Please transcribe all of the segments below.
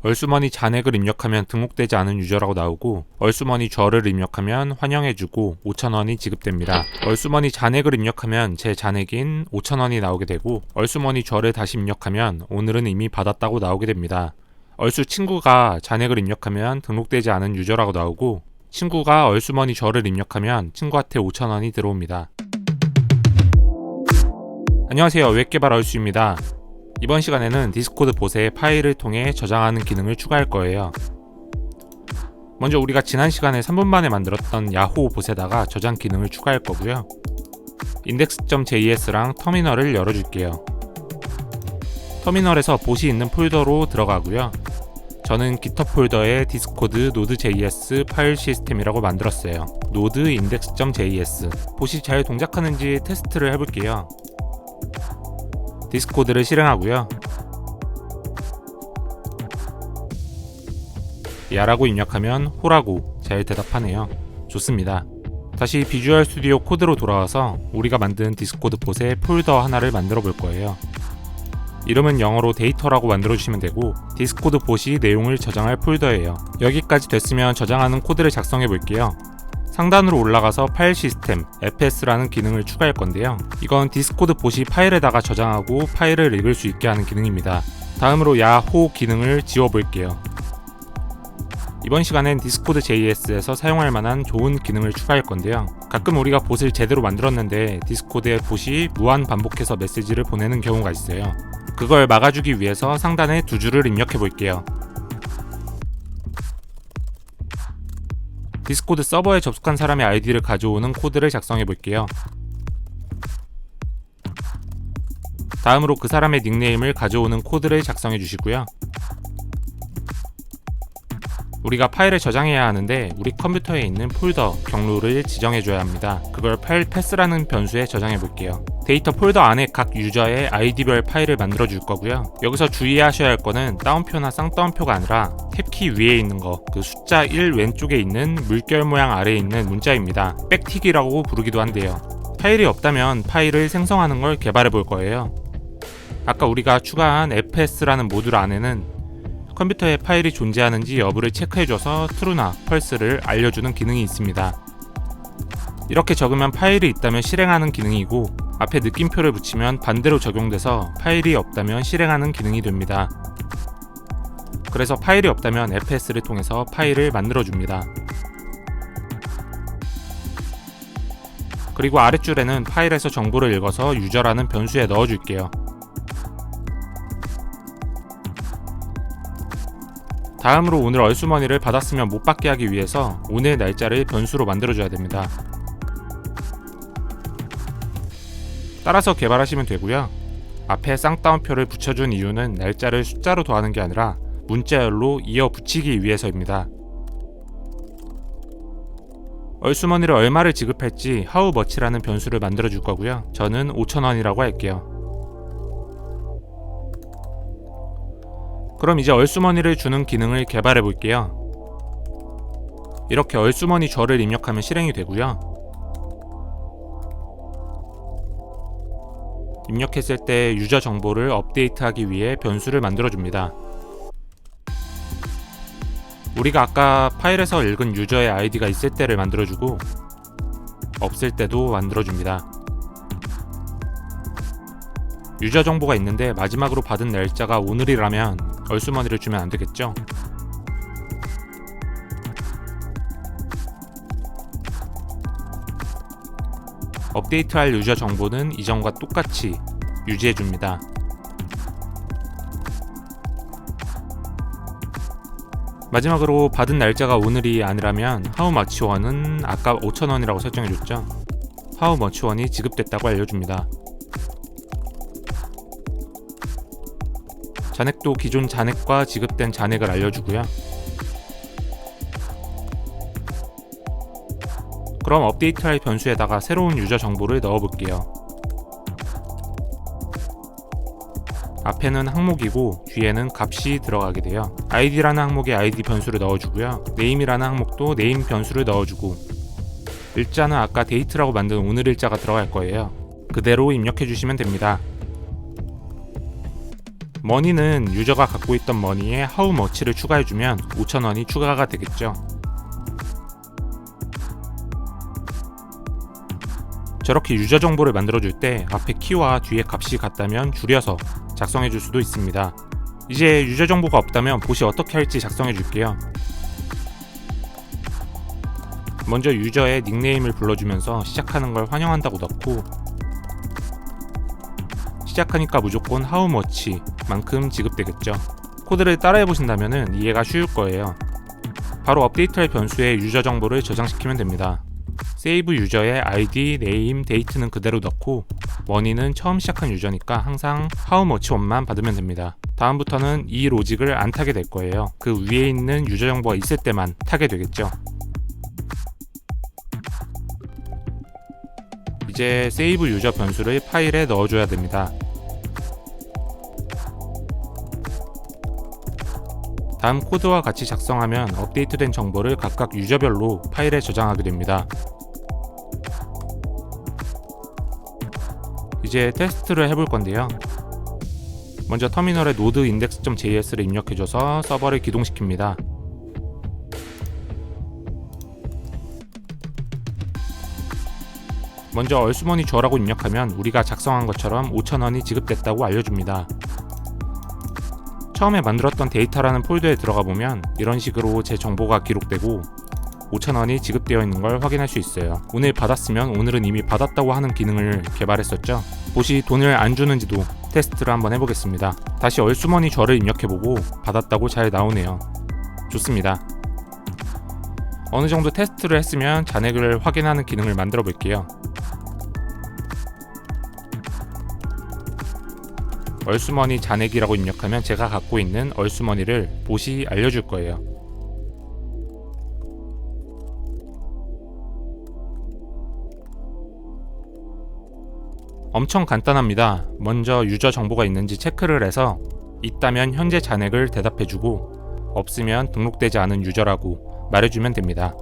얼수머니 잔액을 입력하면 등록되지 않은 유저라고 나오고, 얼수머니 절을 입력하면 환영해주고 5,000원이 지급됩니다. 얼수머니 잔액을 입력하면 제 잔액인 5,000원이 나오게 되고, 얼수머니 절을 다시 입력하면 오늘은 이미 받았다고 나오게 됩니다. 얼수 친구가 잔액을 입력하면 등록되지 않은 유저라고 나오고, 친구가 얼수머니 절을 입력하면 친구한테 5,000원이 들어옵니다. 안녕하세요, 웹개발 얼수입니다. 이번 시간에는 디스코드 봇에 파일을 통해 저장하는 기능을 추가할 거예요. 먼저 우리가 지난 시간에 3분 만에 만들었던 야호 봇에다가 저장 기능을 추가할 거고요. index.js랑 터미널을 열어줄게요. 터미널에서 봇이 있는 폴더로 들어가고요. 저는 GitHub 폴더에 디스코드 node.js 파일 시스템이라고 만들었어요. node index.js. 봇이 잘 동작하는지 테스트를 해볼게요. 디스코드를 실행하고요. 야라고 입력하면 호라고 잘 대답하네요. 좋습니다. 다시 비주얼 스튜디오 코드로 돌아와서 우리가 만든 디스코드 봇의 폴더 하나를 만들어 볼 거예요. 이름은 영어로 데이터라고 만들어 주시면 되고, 디스코드 봇이 내용을 저장할 폴더예요. 여기까지 됐으면 저장하는 코드를 작성해 볼게요. 상단으로 올라가서 파일 시스템 fs라는 기능을 추가할 건데요. 이건 디스코드 봇이 파일에다가 저장하고 파일을 읽을 수 있게 하는 기능입니다. 다음으로 야호 기능을 지워 볼게요. 이번 시간엔 디스코드 JS에서 사용할 만한 좋은 기능을 추가할 건데요. 가끔 우리가 봇을 제대로 만들었는데 디스코드에 봇이 무한 반복해서 메시지를 보내는 경우가 있어요. 그걸 막아주기 위해서 상단에 두 줄을 입력해 볼게요. 디스코드 서버에 접속한 사람의 아이디를 가져오는 코드를 작성해 볼게요. 다음으로 그 사람의 닉네임을 가져오는 코드를 작성해 주시고요. 우리가 파일을 저장해야 하는데 우리 컴퓨터에 있는 폴더 경로를 지정해 줘야 합니다. 그걸 파일 패스라는 변수에 저장해 볼게요. 데이터 폴더 안에 각 유저의 아이디별 파일을 만들어 줄 거고요. 여기서 주의하셔야 할 거는 따옴표나 쌍따옴표가 아니라 탭키 위에 있는 거, 그 숫자 1 왼쪽에 있는 물결 모양 아래에 있는 문자입니다. 백틱이라고 부르기도 한데요. 파일이 없다면 파일을 생성하는 걸 개발해 볼 거예요. 아까 우리가 추가한 fs라는 모듈 안에는 컴퓨터에 파일이 존재하는지 여부를 체크해줘서 true나 false를 알려주는 기능이 있습니다. 이렇게 적으면 파일이 있다면 실행하는 기능이고, 앞에 느낌표를 붙이면 반대로 적용돼서 파일이 없다면 실행하는 기능이 됩니다. 그래서 파일이 없다면 fs를 통해서 파일을 만들어줍니다. 그리고 아랫줄에는 파일에서 정보를 읽어서 유저라는 변수에 넣어줄게요. 다음으로 오늘 얼수머니를 받았으면 못 받게 하기 위해서 오늘 날짜를 변수로 만들어줘야 됩니다. 따라서 개발하시면 되고요. 앞에 쌍따옴표를 붙여준 이유는 날짜를 숫자로 더하는 게 아니라 문자열로 이어 붙이기 위해서입니다. 얼수머니를 얼마를 지급할지 how much라는 변수를 만들어 줄 거고요. 저는 5,000원이라고 할게요. 그럼 이제 얼수머니를 주는 기능을 개발해 볼게요. 이렇게 얼수머니 절을 입력하면 실행이 되고요. 입력했을 때 유저 정보를 업데이트하기 위해 변수를 만들어 줍니다. 우리가 아까 파일에서 읽은 유저의 아이디가 있을 때를 만들어주고 없을 때도 만들어줍니다. 유저 정보가 있는데 마지막으로 받은 날짜가 오늘이라면 얼수머니를 주면 안되겠죠? 업데이트할 유저 정보는 이전과 똑같이 유지해줍니다. 마지막으로 받은 날짜가 오늘이 아니라면 how much 원은 아까 5,000원이라고 설정해줬죠? how much 원이 지급됐다고 알려줍니다. 잔액도 기존 잔액과 지급된 잔액을 알려주고요. 그럼 업데이트할 변수에다가 새로운 유저 정보를 넣어볼게요. 앞에는 항목이고 뒤에는 값이 들어가게 돼요. id라는 항목에 id 변수를 넣어주고요. name이라는 항목도 name 변수를 넣어주고, 일자는 아까 date라고 만든 오늘 일자가 들어갈 거예요. 그대로 입력해 주시면 됩니다. 머니는 유저가 갖고 있던 머니에 how much를 추가해주면 5,000원이 추가가 되겠죠. 저렇게 유저 정보를 만들어줄 때 앞에 키와 뒤에 값이 같다면 줄여서 작성해줄 수도 있습니다. 이제 유저 정보가 없다면 봇이 어떻게 할지 작성해줄게요. 먼저 유저의 닉네임을 불러주면서 시작하는 걸 환영한다고 넣고, 시작하니까 무조건 how much 만큼 지급되겠죠. 코드를 따라해 보신다면 이해가 쉬울 거예요. 바로 업데이트할 변수에 유저 정보를 저장시키면 됩니다. 세이브 유저의 ID, 네임, 데이트는 그대로 넣고 머니는 처음 시작한 유저니까 항상 how much 원만 받으면 됩니다. 다음부터는 이 로직을 안 타게 될 거예요. 그 위에 있는 유저 정보가 있을 때만 타게 되겠죠. 이제 세이브 유저 변수를 파일에 넣어줘야 됩니다. 다음 코드와 같이 작성하면 업데이트된 정보를 각각 유저별로 파일에 저장하게 됩니다. 이제 테스트를 해볼 건데요. 먼저 터미널에 node index.js를 입력해줘서 서버를 기동시킵니다. 먼저 얼수머니 줘라고 입력하면 우리가 작성한 것처럼 5,000원이 지급됐다고 알려줍니다. 처음에 만들었던 데이터라는 폴더에 들어가 보면 이런 식으로 제 정보가 기록되고 5,000원이 지급되어 있는 걸 확인할 수 있어요. 오늘 받았으면 오늘은 이미 받았다고 하는 기능을 개발했었죠. 봇이 돈을 안 주는지도 테스트를 한번 해보겠습니다. 다시 얼수머니 줘를 입력해보고 받았다고 잘 나오네요. 좋습니다. 어느 정도 테스트를 했으면 잔액을 확인하는 기능을 만들어 볼게요. 얼수머니 잔액이라고 입력하면 제가 갖고 있는 얼수머니를 봇이 알려줄 거예요. 엄청 간단합니다. 먼저 유저 정보가 있는지 체크를 해서 있다면 현재 잔액을 대답해주고 없으면 등록되지 않은 유저라고 말해주면 됩니다.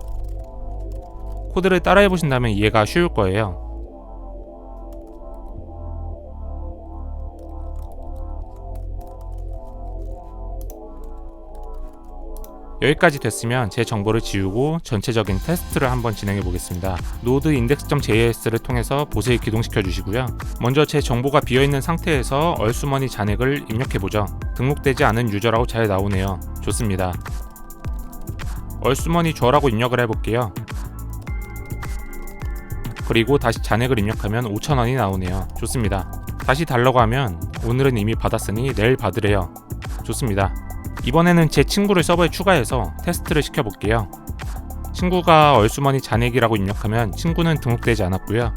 코드를 따라해 보신다면 이해가 쉬울 거예요. 여기까지 됐으면 제 정보를 지우고 전체적인 테스트를 한번 진행해 보겠습니다. node index.js를 통해서 봇을 기동시켜 주시고요. 먼저 제 정보가 비어있는 상태에서 얼수머니 잔액을 입력해 보죠. 등록되지 않은 유저라고 잘 나오네요. 좋습니다. 얼수머니 줘라고 입력을 해볼게요. 그리고 다시 잔액을 입력하면 5,000원이 나오네요. 좋습니다. 다시 달라고 하면 오늘은 이미 받았으니 내일 받으래요. 좋습니다. 이번에는 제 친구를 서버에 추가해서 테스트를 시켜볼게요. 친구가 얼수머니 잔액이라고 입력하면 친구는 등록되지 않았고요.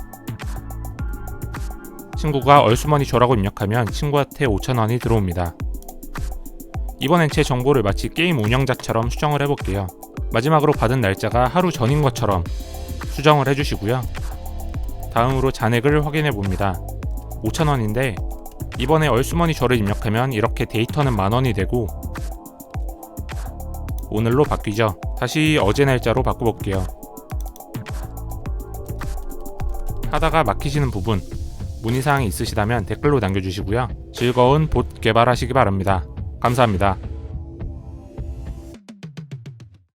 친구가 얼수머니 줘라고 입력하면 친구한테 5,000원이 들어옵니다. 이번엔 제 정보를 마치 게임 운영자처럼 수정을 해볼게요. 마지막으로 받은 날짜가 하루 전인 것처럼 수정을 해주시고요. 다음으로 잔액을 확인해 봅니다. 5,000원인데 이번에 얼수머니 줘를 입력하면 이렇게 데이터는 만원이 되고 오늘로 바뀌죠. 다시 어제 날짜로 바꿔볼게요. 하다가 막히시는 부분, 문의사항이 있으시다면 댓글로 남겨주시고요. 즐거운 봇 개발하시기 바랍니다. 감사합니다.